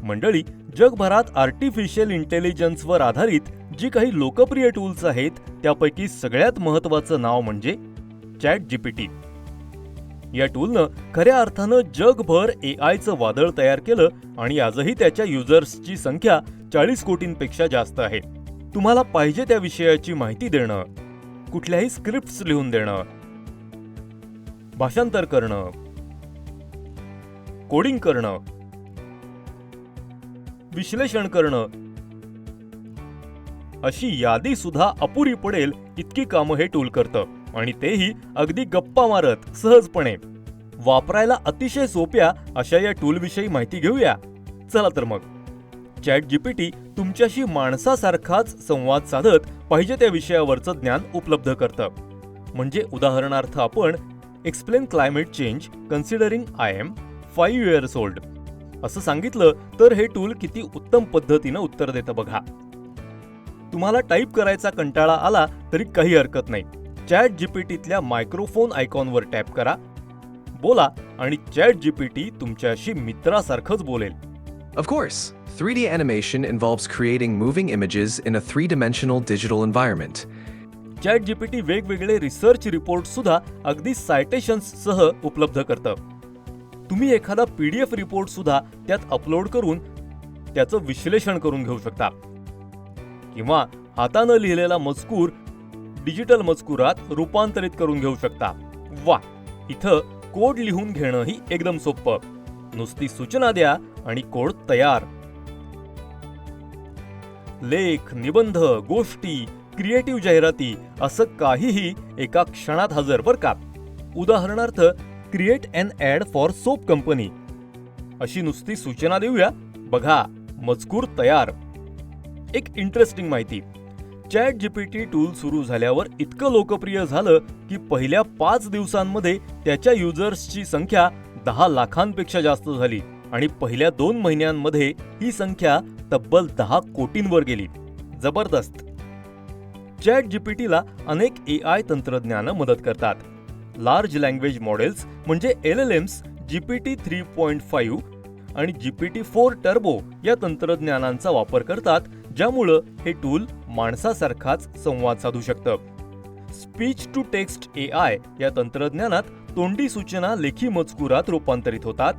मंडळी, जगभरात आर्टिफिशियल इंटेलिजन्सवर आधारित जी काही लोकप्रिय टूल्स आहेत त्यापैकी सगळ्यात महत्त्वाचं नाव म्हणजे ChatGPT. या टूलनं खऱ्या अर्थानं जगभर AIचं वादळ तयार केलं आणि आजही त्याच्या युजर्सची संख्या 40 कोटींपेक्षा जास्त आहे. तुम्हाला पाहिजे त्या विषयाची माहिती देणं, कुठल्याही स्क्रिप्ट्स लिहून देणं, भाषांतर करणं, कोडिंग करणं, विश्लेषण करणं, अशी यादी सुद्धा अपुरी पडेल इतकी कामं हे टूल करतं आणि तेही अगदी गप्पा मारत सहजपणे. वापरायला अतिशय सोप्या अशा या टूलविषयी माहिती घेऊया. चला तर मग. ChatGPT तुमच्याशी माणसासारखाच संवाद साधत पाहिजे त्या विषयावरचं ज्ञान उपलब्ध करतं. म्हणजे उदाहरणार्थ आपण explain climate change considering I am 5 years old असं सांगितलं तर हे टूल किती उत्तम पद्धतीनं उत्तर देतं बघा. तुम्हाला टाईप करायचा कंटाळा आला तरी काही हरकत नाही. ChatGPTतल्या मायक्रोफोन आयकॉनवर टॅप करा, बोला आणि ChatGPT तुमच्याशी मित्रासारखंच बोलेल. Of course, 3D animation involves creating moving images in a three-dimensional digital environment. ChatGPT वेगवेगळे रिसर्च रिपोर्ट सुद्धा अगदी सायटेशन्ससह उपलब्ध करतं. तुम्ही एखादा PDF रिपोर्ट सुद्धा त्यात अपलोड करून त्याचं विश्लेषण करून घेऊ शकता किंवा हातानं लिहिलेला मजकूर डिजिटल मजकुरात रूपांतरित करून घेऊ शकता. वा, इथं कोड लिहून घेणंही एकदम सोपं. नुसती सूचना द्या आणि कोड तयार. लेख, निबंध, गोष्टी, क्रिएटिव्ह जाहिराती असं काहीही एका क्षणात हजर बरं का. उदाहरणार्थ create an ad for soap company अशी नुसती सूचना देऊया, बघा मजकूर तयार. एक इंटरेस्टिंग माहिती, ChatGPT टूल सुरू झाल्यावर इतकं लोकप्रिय झालं की पहिल्या 5 दिवसांमध्ये त्याच्या युजर्सची संख्या 10 लाखांपेक्षा जास्त झाली आणि पहिल्या 2 महिन्यांमध्ये ही संख्या तब्बल 10 कोटींवर गेली. जबरदस्त. ChatGPTला अनेक AI तंत्रज्ञानं मदत करतात. लार्ज लँग्वेज मॉडेल्स म्हणजे LLMs, GPT 3.5 आणि GPT-4 टर्बो या तंत्रज्ञानांचा वापर करतात, ज्यामुळं हे टूल माणसासारखाच संवाद साधू शकतं. स्पीच टू टेक्स्ट AI या तंत्रज्ञानात तोंडी सूचना लेखी मजकुरात रूपांतरित होतात,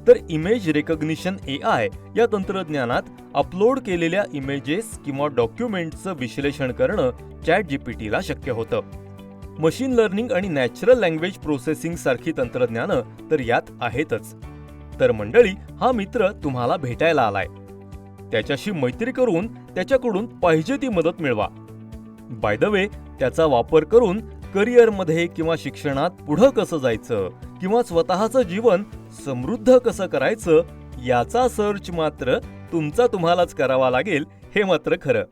तर इमेज रेकग्निशन AI या तंत्रज्ञानात अपलोड केलेल्या इमेजेस किंवा डॉक्युमेंटचं विश्लेषण करणं ChatGPTला शक्य होतं. मशीन लर्निंग आणि नॅचरल लँग्वेज प्रोसेसिंग सारखी तंत्रज्ञानं तर यात आहेतच. तर मंडळी, हा मित्र तुम्हाला भेटायला आलाय. त्याच्याशी मैत्री करून त्याच्याकडून पाहिजे ती मदत मिळवा. बाय द वे, त्याचा वापर करून करिअरमध्ये किंवा शिक्षणात पुढं कसं जायचं किंवा स्वतःचं जीवन समृद्ध कसं करायचं याचा सर्च मात्र तुम्हालाच करावा लागेल, हे मात्र खरं.